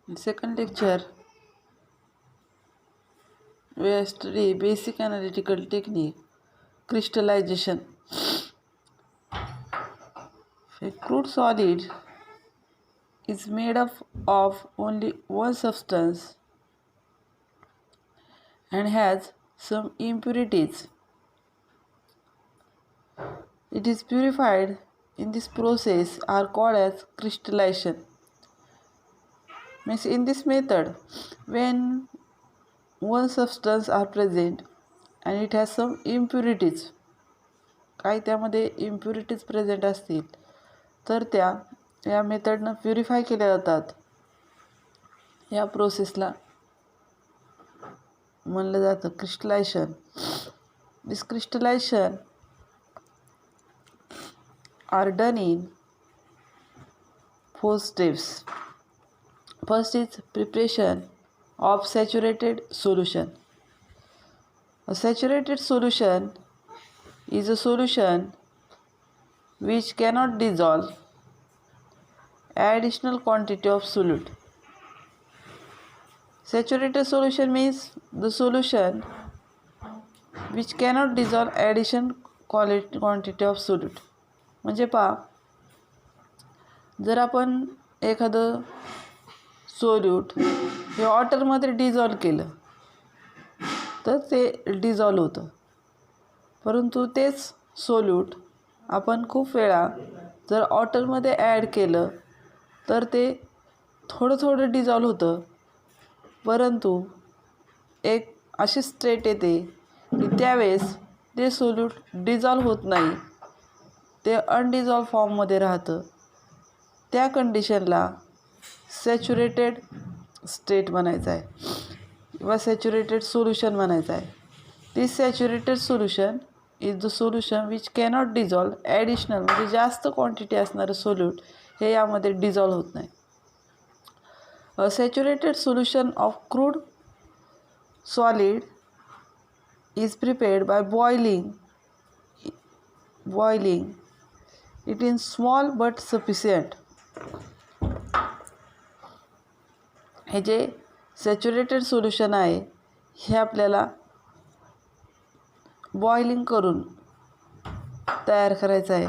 Second lecture, we study basic analytical technique, crystallization. A crude solid is made up of only one substance and has some impurities. It is purified in this process are called as crystallization. Means in this method, when one substance are present and it has some impurities, काही त्यामध्ये impurities present असतील तर त्या या मेथडनं purify केल्या जातात. या प्रोसेसला म्हणलं जातं crystallisation. This crystallisation are done in 4 steps. First is preparation of saturated solution. A saturated solution is a solution which cannot dissolve additional quantity of solute. Saturated solution means the solution which cannot dissolve additional quantity of solute. म्हणजे पहा, जर आपण एखादं solute हे वॉटरमध्ये dissolve केलं तर ते dissolve होतं, परंतु तेच सोल्यूट आपण खूप वेळा जर वॉटरमध्ये ॲड केलं तर ते थोडं थोडं डिझॉल्व होतं, परंतु एक अशी स्टेट येते की त्यावेळेस ते सोल्यूट डिझॉल्व होत नाही, ते अनडिझॉल्व फॉर्ममध्ये राहतं. त्या कंडिशनला सॅच्युरेटेड स्टेट म्हणायचं आहे किंवा सॅच्युरेटेड सोल्युशन म्हणायचं आहे. This saturated solution is the solution which cannot dissolve additional, म्हणजे जास्त क्वांटिटी असणारं सोल्यूट हे यामध्ये डिझॉल्व होत नाही. A saturated solution of crude solid is prepared by boiling it in small but sufficient. हे जे सॅच्युरेटेड सोल्युशन आहे हे आपल्याला बॉइलिंग करून तयार करायचं आहे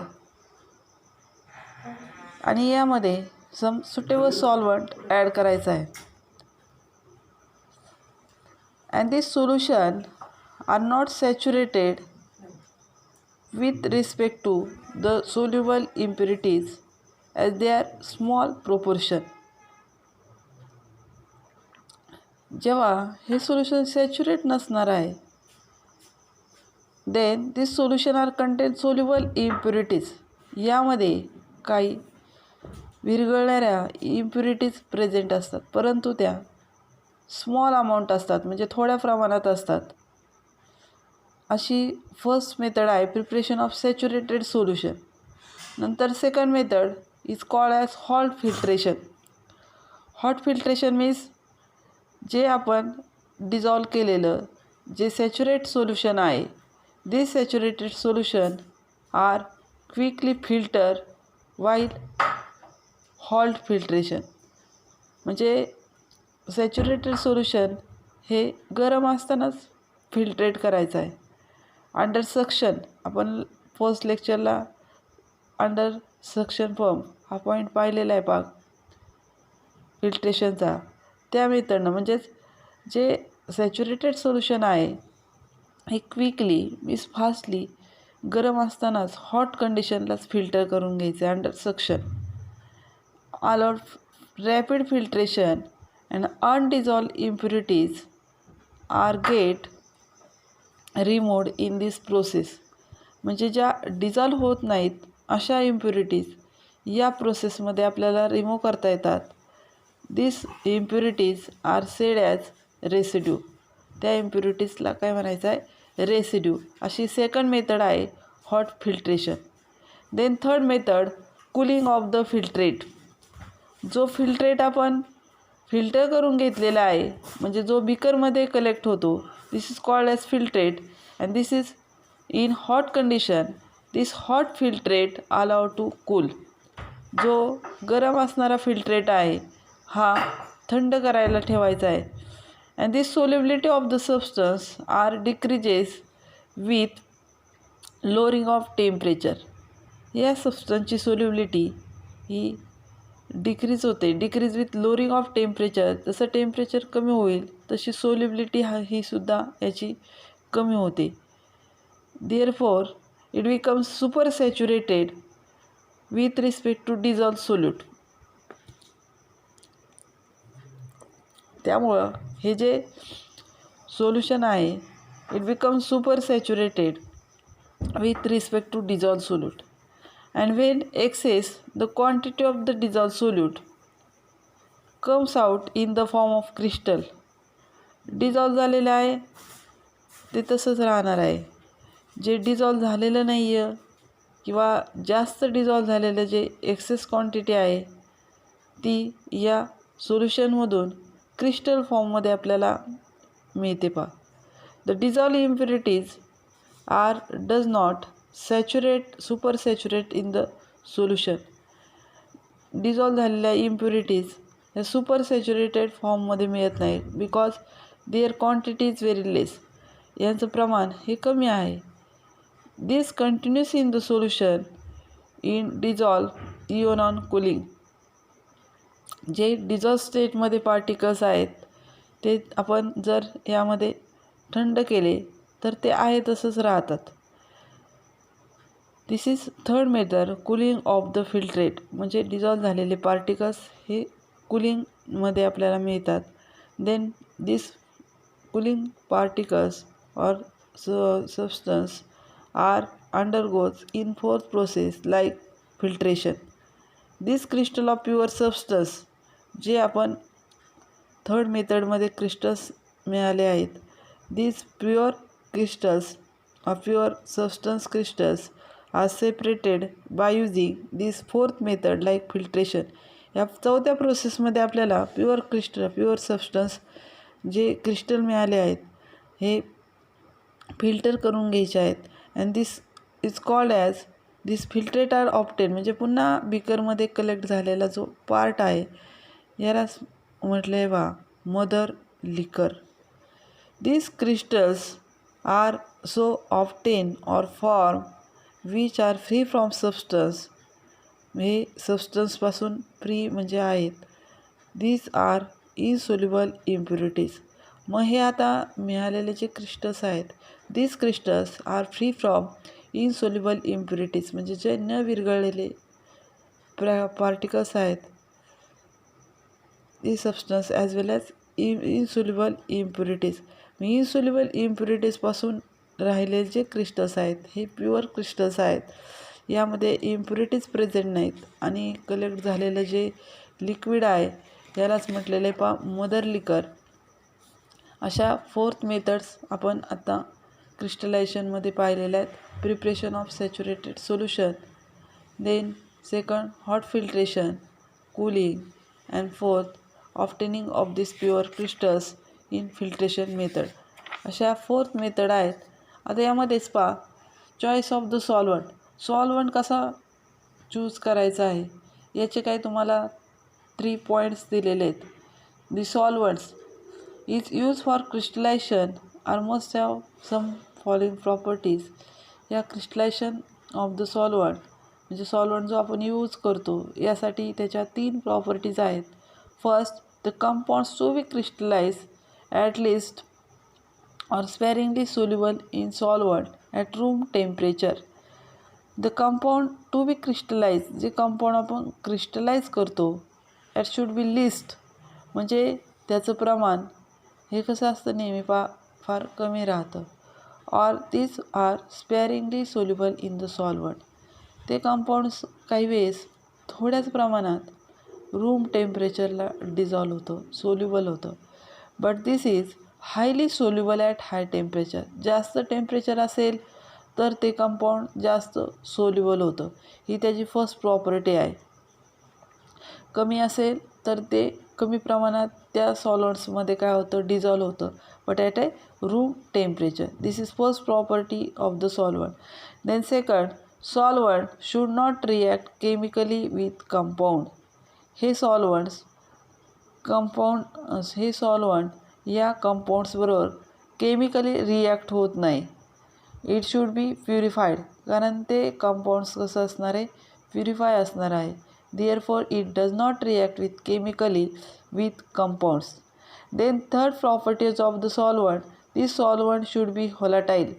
आणि यामध्ये सम सुटेबल सॉल्वंट ॲड करायचं आहे. And this solution are not saturated with respect to the soluble impurities as they are small proportion. जेव्हा हे सोल्युशन सॅच्युरेट नसणार आहे, then this solution are contain soluble impurities. यामध्ये काही विरघळणाऱ्या इम्प्युरिटीज प्रेझेंट असतात, परंतु त्या स्मॉल अमाऊंट असतात, म्हणजे थोड्या प्रमाणात असतात. अशी फर्स्ट मेथड आहे प्रिपरेशन ऑफ सॅच्युरेटेड सोल्युशन. नंतर second method is called as hot filtration. Hot filtration means जे आपण डिझॉल्व केलेलं जे सॅच्युरेट सोल्युशन आहे, this saturated solution are quickly filter while hot filtration. म्हणजे सॅच्युरेटेड सोल्युशन हे गरम असतानाच फिल्ट्रेट करायचं आहे. अंडर सक्शन, आपण फर्स्ट लेक्चरला अंडर सक्शन पंप हा पॉईंट पाहिलेला आहे पाक फिल्ट्रेशनचा. त्या मेथडनं म्हणजेच जे सॅच्युरेटेड सोल्युशन आहे हे क्विकली मीन्स फास्टली गरम असतानाच हॉट कंडिशनलाच फिल्टर करून घ्यायचं आहे under suction. Allowed rapid filtration and undissolved impurities are get removed in this process. म्हणजे ज्या डिझॉल्व होत नाहीत अशा इम्प्युरिटीज या प्रोसेसमध्ये आपल्याला रिमूव्ह करता येतात. This impurities are said as residue. त्या इम्प्युरिटीजला काय म्हणायचं आहे? रेसिड्यू. अशी सेकंड मेथड आहे hot filtration. Then third method cooling of the filtrate. जो फिल्ट्रेट आपण फिल्टर करून घेतलेला आहे, म्हणजे जो बिकरमध्ये कलेक्ट होतो, this is called as filtrate and this is in hot condition. This hot filtrate allow to cool. जो गरम असणारा फिल्ट्रेट आहे हा थंड करायला ठेवायचं आहे. And this solubility of the substance are decreases with lowering of temperature. या सबस्टन्सची सोल्युबिलिटी ही डिक्रीज होते. Decrease with lowering of temperature. जसं टेम्परेचर कमी होईल तशी सोल्युबिलिटी ही सुद्धा याची कमी होते. Therefore it becomes super saturated with respect to dissolve solute. त्यामुळं हे जे सोल्युशन आहे it becomes super saturated with respect to dissolved solute, and when excess the quantity of the dissolved solute comes out in the form of crystal. Dissolve झालेलं आहे ते तसंच राहणार आहे. जे डिझॉल्व झालेलं नाही आहे किंवा जास्त डिझॉल्व झालेलं जे एक्सेस क्वांटिटी आहे ती या सोल्युशनमधून क्रिस्टल फॉर्ममध्ये आपल्याला मिळते. पहा, the dissolve impurities are does not super saturate in the solution. Dissolve झालेल्या इम्प्युरिटीज या सुपर सॅच्युरेटेड फॉर्ममध्ये मिळत नाही because their quantity is very less. यांचं प्रमाण हे कमी आहे. This continues in the solution in dissolve even on cooling. जे डिझॉल्व स्टेटमध्ये पार्टिकल्स आहेत ते आपण जर यामध्ये थंड केले तर ते आहे तसंच राहतात. This is third method, cooling of the filtrate. म्हणजे डिझॉल्व झालेले पार्टिकल्स हे कुलिंगमध्ये आपल्याला मिळतात. Then this cooling particles or substance are undergoes in fourth process like filtration. This crystal of pure substance, जे आपण थर्ड मेथडमध्ये क्रिस्टल्स मिळाले आहेत, this pure crystals or pure substance crystals are separated by using this fourth method like filtration. या चौथ्या प्रोसेसमध्ये आपल्याला pure substance जे क्रिस्टल मिळाले आहेत हे फिल्टर करून घ्यायचे आहेत. And this is called as this filtrate are obtain. म्हणजे पुन्हा बिकरमध्ये कलेक्ट झालेला जो पार्ट आहे यालाच म्हटलं आहे बा मदर लिकर. These crystals are so obtained or form which are free from substance. हे सबस्टन्सपासून फ्री म्हणजे आहेत. These are insoluble impurities. मग हे आता मिळालेले जे क्रिस्टल्स आहेत these crystals are free from insoluble impurities. म्हणजे जे न विरघळलेले पार्टिकल्स आहेत these substance as well as insoluble impurities. Insoluble इम्प्युरिटीजपासून राहिलेले जे क्रिस्टल्स आहेत हे प्युअर क्रिस्टल्स आहेत. यामध्ये इम्प्युरिटीज प्रेझेंट नाहीत आणि कलेक्ट झालेलं जे लिक्विड आहे यालाच म्हटलेलं आहे पा मदर लिकर. अशा फोर्थ मेथड्स आपण आता क्रिस्टलायझेशनमध्ये पाहिलेल्या आहेत. Preparation of saturated solution, then second hot filtration, cooling, and fourth obtaining of this pure crystals in filtration method. अशा फोर्थ मेथड आहेत. आता यामध्येच पहा choice of the solvent. Solvent कसा चूज करायचा आहे याचे काही तुम्हाला 3 पॉईंट्स दिलेले आहेत. The solvents is use for crystallization are must have some following properties. या क्रिस्टलायझेशन ऑफ द सॉल्वंट म्हणजे सॉल्वंट जो आपण यूज करतो यासाठी त्याच्या 3 प्रॉपर्टीज आहेत. First, the compounds to be crystallise at least or sparingly soluble in solvent at room temperature. The compound to be crystallized, जे compound आपण क्रिस्टलाइज करतो at should be least. म्हणजे त्याचं प्रमाण हे कसं असतं नेहमी फार कमी राहतं. or these are sparingly soluble in the solvent. ते कंपाऊंड्स काही वेळेस थोड्याच प्रमाणात रूम टेम्परेचरला डिझॉल्व होतं, सोल्युबल होतं. But this is highly soluble at high temperature. जास्त टेम्परेचर असेल तर ते कंपाऊंड जास्त सोल्युबल होतं. ही त्याची फर्स्ट प्रॉपर्टी आहे. कमी असेल तर ते कमी प्रमाणात त्या सॉल्वंट्समध्ये काय होतं डिझॉल्व होतं but at a room temperature. This is first property of the solvent. Then second, solvent should not react chemically with compound. हे सॉल्वंट्स कंपाऊंड हे सॉल्वंट या कंपाऊंड्सबरोबर केमिकली रिॲक्ट होत नाही. इट शुड बी प्युरिफाईड, कारण ते compounds कसं असणार आहे, प्युरिफाय असणार आहे. Therefore it does not react with chemically with compounds. Then third properties of the solvent, this solvent should be volatile.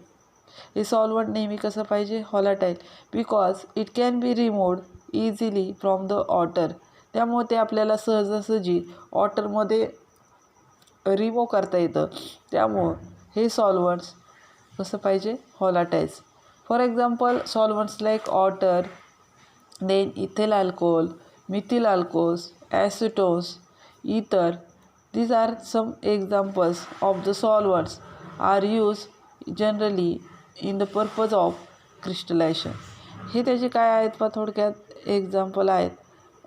हे सॉल्वंट नेहमी कसं पाहिजे, volatile, because it can be removed easily from the water. त्यामुळे ते आपल्याला सहजासहजी वॉटरमध्ये remove करता येतं. त्यामुळं हे सॉल्वंट्स कसं पाहिजे, volatiles. For example solvents like water, then ethyl alcohol, methyl alcohols, acetones, ether. These are some examples of the solvents are used generally in the purpose of crystallization. हे त्याचे काय आहेत पहा थोडक्यात एक्झाम्पल आहेत.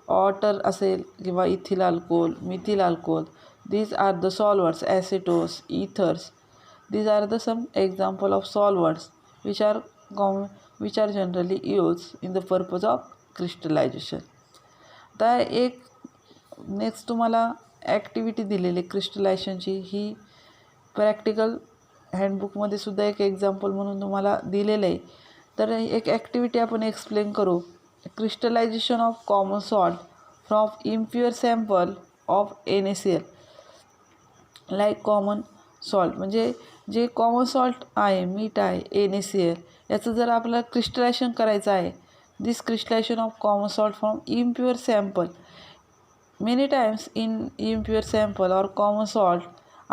वॉटर असेल किंवा ethyl alcohol, methyl alcohol. These are the solvents, acetous, ethers. These are the some example of solvents which are generally used in the purpose of crystallization. आता एक नेक्स्ट तुम्हाला ॲक्टिव्हिटी दिलेली क्रिस्टलायझेशनची, ही प्रॅक्टिकल हँडबुकमध्ये सुद्धा एक example म्हणून तुम्हाला दिलेलं आहे. तर एक ॲक्टिव्हिटी आपण एक्सप्लेन करू. Crystallisation of common salt from impure sample of NaCl. Like common salt म्हणजे जे कॉमन सॉल्ट आहे, मीठ आहे, NaCl, याचं जर आपल्याला क्रिस्टलायझेशन करायचं आहे. This crystallization of common salt from impure sample. Many times in impure sample or common salt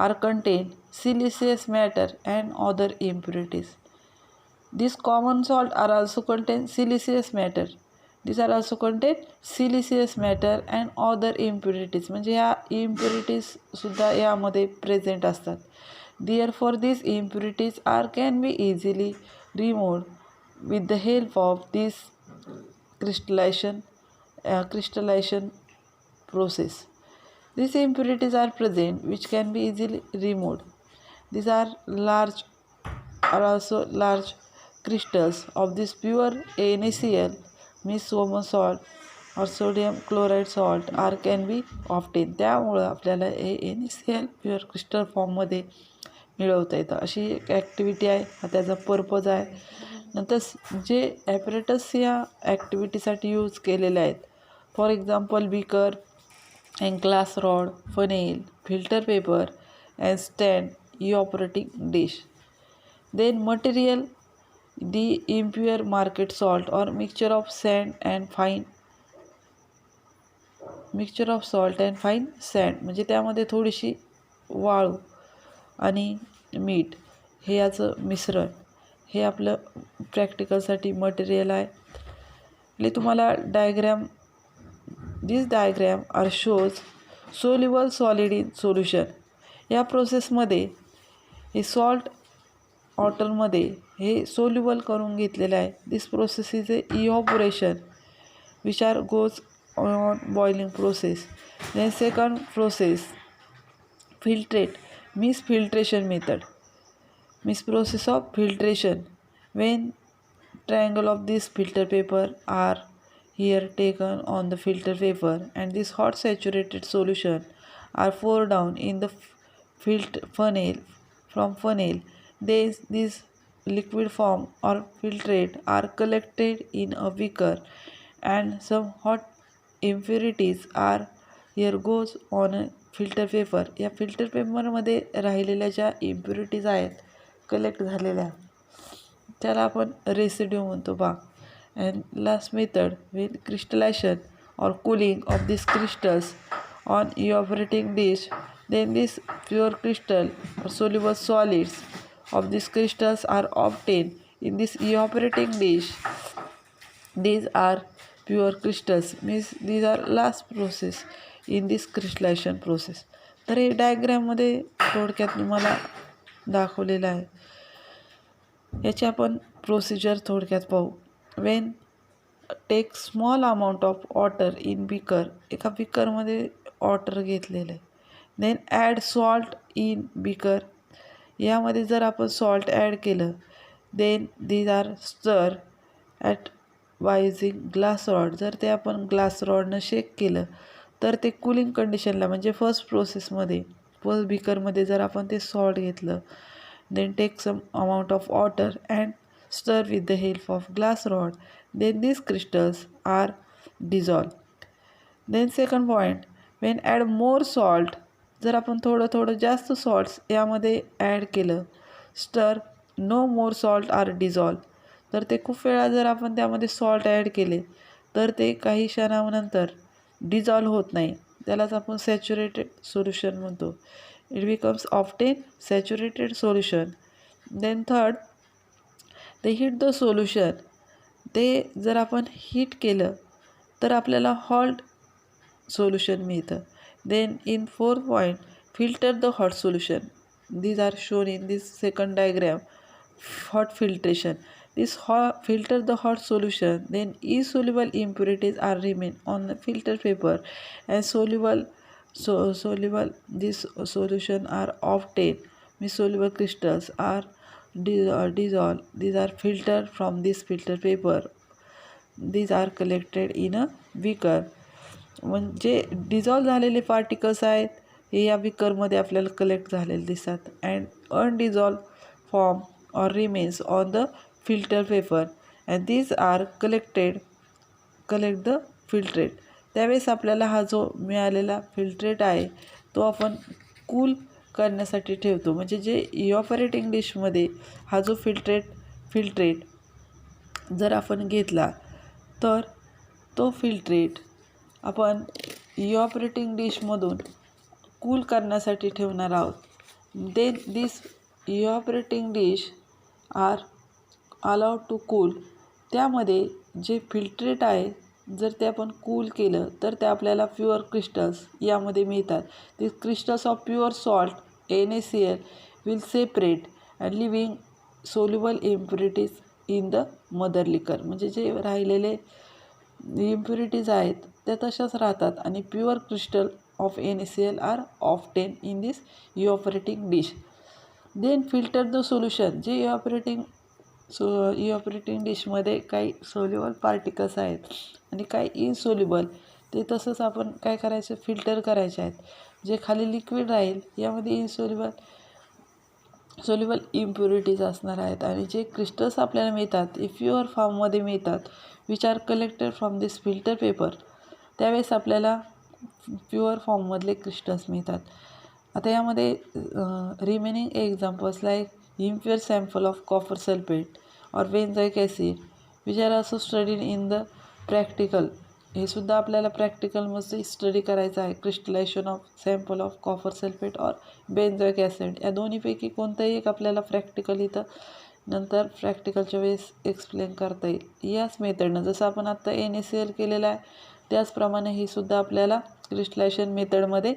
are contained siliceous matter and other impurities. These common salt are also contain siliceous matter. These are also contain siliceous matter and other impurities. म्हणजे ह्या impurities सुद्धा यामध्ये present असतात. Therefore these impurities can be easily removed with the help of this crystallization process. These impurities are present which can be easily removed. These are also large crystals of this pure NaCl, means common salt or sodium chloride salt can be obtained. त्यामुळं आपल्याला हे NaCl pure crystal फॉर्ममध्ये मिळवता येतं. अशी एक activity आहे, हा त्याचा पर्पज आहे. नंतर जे ॲपरेटस या ॲक्टिव्हिटीसाठी यूज केलेले आहेत, for example beaker and glass rod, funnel, filter paper and stand, evaporating dish. Then material, the impure market salt or mixture of salt and fine sand, म्हणजे त्यामध्ये थोडीशी वाळू आणि मीठ हे याचं मिश्रण, हे आपलं प्रॅक्टिकलसाठी मटेरियल आहे. म्हणजे तुम्हाला diagram, this diagram are shows soluble solid in solution. या प्रोसेसमध्ये हे सॉल्ट वॉटरमध्ये हे सोल्युबल करून घेतलेलं आहे. This process is a evaporation which are goes on boiling process. Then second process filtrate, means filtration method, means process of filtration. When triangle of this filter paper are here taken on the filter paper and this hot saturated solution are poured down in the funnel. From funnel, this liquid form or filtrate are collected in a beaker and some hot impurities are here goes on a filter paper. या filter पेपरमध्ये राहिलेल्या ज्या impurities आहेत collect झालेल्या, त्याला आपण residue म्हणतो बा. And last method with crystallization or cooling of these crystals on evaporating dish. Then these pure crystal or soluble solids of these crystals are obtained in this evaporating dish. These are pure crystals, means these are last process in this crystallization process. तर हे डायग्रॅममध्ये थोडक्यात तुम्हाला दाखवलेलं आहे. याची आपण procedure थोडक्यात पाहू. When take small amount of water in beaker, एका बीकरमध्ये वॉटर घेतलेलं आहे. Then add salt in beaker, यामध्ये जर आपण सॉल्ट ॲड केलं. Then these are stir at by using glass rod, जर ते आपण ग्लास रॉडनं शेक केलं तर ते कूलिंग कंडिशनला म्हणजे फर्स्ट प्रोसेसमध्ये फर्स्ट बीकरमध्ये जर आपण ते सॉल्ट घेतलं, then take some amount of water and stir with the help of glass rod, then these crystals are dissolved. Then second point, when add more salt, जर आपण थोडं जास्त सॉल्ट्स यामध्ये ॲड केलं, स्टर नो मोर सॉल्ट आर डिझॉल्व, तर ते खूप वेळा जर आपण त्यामध्ये सॉल्ट ॲड केले तर ते काही क्षणानंतर डिझॉल्व होत नाही, त्यालाच आपण सॅच्युरेटेड सोल्युशन म्हणतो. It becomes often saturated solution. Then third, ते हीट द सोल्युशन, ते जर आपण हीट केलं तर आपल्याला हॉट सोल्युशन मिळतं. Then in fourth point, filter the hot solution. these are shown in this second diagram. Hot filtration, this filter the hot solution, then insoluble impurities are remain on the filter paper, and soluble this solution are obtained, insoluble crystals are dissolved. These are filtered from this filter paper. These are collected in a beaker. म्हणजे dissolve झालेले particles आहेत हे या बिकरमध्ये आपल्याला collect झालेले दिसतात. And undissolved form or remains on the filter paper, and these are collect the filtrate. त्यावेळेस आपल्याला हा जो मिळालेला फिल्ट्रेट आहे तो आपण कूल करण्यासाठी ठेवतो. म्हणजे जे इव्हॅपोरेटिंग डिशमध्ये हा जो फिल्ट्रेट जर आपण घेतला तर तो फिल्ट्रेट आपण इव्हॅपोरेटिंग डिशमधून कूल करण्यासाठी ठेवणार आहोत. Then this evaporating dish are allowed to cool. त्यामध्ये जे फिल्ट्रेट आहे जर ते आपण कूल केलं तर ते आपल्याला प्युअर क्रिस्टल्स यामध्ये मिळतात. This crystals of pure salt NaCl will separate and leaving soluble impurities in the mother liquor. म्हणजे जे राहिलेले इम्प्युरिटीज आहेत त्या तशाच राहतात आणि pure crystal of NaCl are often in this evaporating dish. Then filter the solution. जे evaporating डिशमध्ये काही सोल्युबल पार्टिकल्स आहेत आणि काही इनसोल्युबल, ते तसंच आपण काय करायचं, फिल्टर करायचे आहेत. जे खाली लिक्विड राहील यामध्ये सोल्युबल इम्प्युरिटीज असणार आहेत आणि जे क्रिस्टल्स आपल्याला मिळतात ते प्युअर फॉर्ममध्ये मिळतात, which are collected from this filter paper. त्यावेळेस आपल्याला प्युअर फॉर्ममधले क्रिस्टल्स मिळतात. आता यामध्ये remaining examples like impure sample of copper sulphate or benzoic acid which are also studied in the practical. हे सुद्धा आपल्याला प्रॅक्टिकलमध्ये स्टडी करायचं आहे. Crystallization of sample of copper sulphate or benzoic acid, या दोन्हीपैकी कोणतंही एक आपल्याला प्रॅक्टिकल इथं नंतर प्रॅक्टिकलच्या वेळेस एक्सप्लेन करता येईल. याच मेथडनं जसं आपण आत्ता NaCl केलेलं आहे त्याचप्रमाणे ही सुद्धा आपल्याला क्रिस्टलायझेशन मेथडमध्ये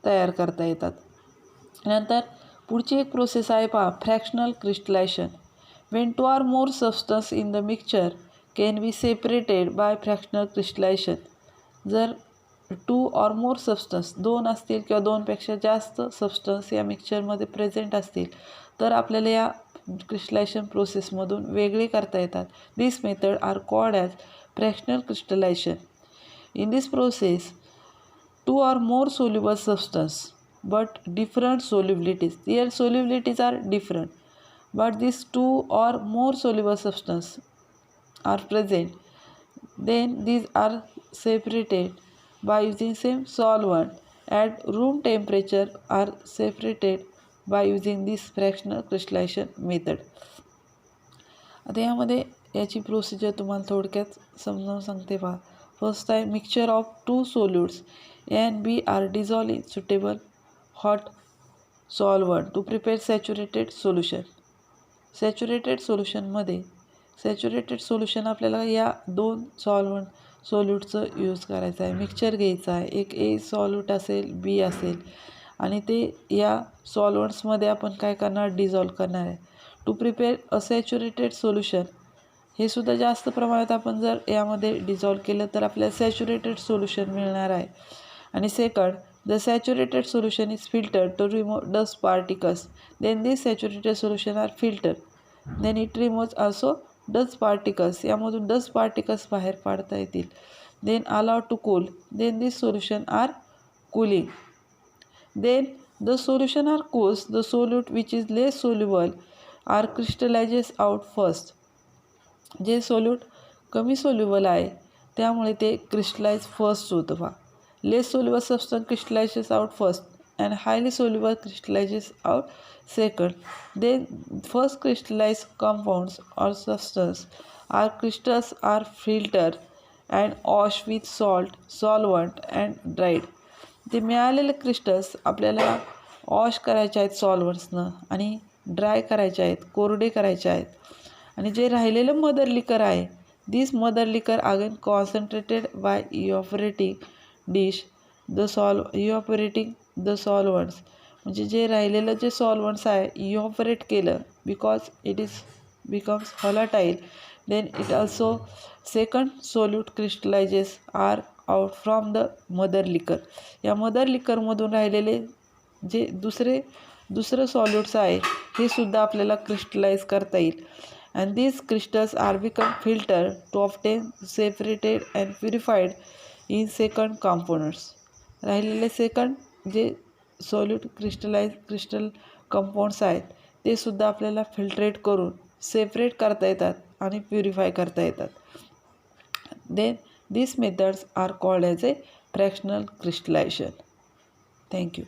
तयार करता येतात. नंतर पुढची एक प्रोसेस आहे पहा, fractional crystallisation. When 2 or more substance in the mixture can be separated by fractional crystallisation. जर 2 or more सबस्टन्स, 2 असतील किंवा 2पेक्षा जास्त सबस्टन्स या मिक्सचरमध्ये प्रेझेंट असतील तर आपल्याला या क्रिस्टलायझेशन प्रोसेसमधून वेगळे करता येतात. This method are called as fractional crystallization. In this process 2 or more soluble substance but different solubilities. Their solubilities are different, but these 2 or more soluble substance are present. Then these are separated by using same solvent at room temperature, are separated by using this fractional crystallization method. आता यामध्ये याची procedure तुम्हाला थोडक्यात समजावून सांगते पहा. First आहे, mixture of 2 solutes A and B are dissolved in suitable hot solvent to prepare saturated solution. Saturated solution आपल्याला या 2 सोल्यूटचं यूज करायचं आहे. मिक्सचर घ्यायचं आहे, एक A सॉल्यूट असेल, B असेल आणि ते या सॉल्वंट्समध्ये आपण काय करणार, डिझॉल्व करणार आहे. To prepare a saturated solution, हे सुद्धा जास्त प्रमाणात आपण जर यामध्ये डिझॉल्व केलं तर आपल्याला सॅच्युरेटेड सोल्युशन मिळणार आहे. आणि second, the saturated solution is filtered to remove dust particles. Then this saturated solution are filter. Then it remove also dust particles. यामधून डस्ट पार्टिकल्स बाहेर पाडता येतील. then allowed to cool, then these solution are cooling. Then the solution are cools, the solute which is less soluble are crystallizes out first. जे solute कमी soluble आहे त्यामुळे ते crystallize first होतं पहा. Less soluble substance crystallizes out first and highly soluble crystallizes out second. Then first crystallize compounds or substance are crystals are filter and wash with salt solvent and dried. ते मिळालेले crystals आपल्याला wash करायचे आहेत सॉल्वंट्सनं आणि dry करायचे आहेत, कोरडे करायचे आहेत. आणि जे राहिलेलं मदर लिकर आहे, this mother liquor again concentrated by evaporating dish evaporating the solvents. म्हणजे जे राहिलेलं जे सॉल्वंट्स आहे इव्हॅपोरेट केलं because it is becomes volatile. Then it also second solute crystallizes are out from the mother liquor. या mother लिकरमधून राहिलेले जे दुसरं सॉल्यूट्स आहे हे सुद्धा आपल्याला क्रिस्टलाइज करता येईल. And these crystals are become filtered to obtain separated and purified in second components. राहिलेले सेकंड जे सॉल्यूट क्रिस्टल कंपाऊंड्स आहेत ते सुद्धा आपल्याला फिल्ट्रेट करून सेपरेट करता येतात आणि प्युरिफाय करता येतात. Then these methods are called as a fractional crystallization. Thank you.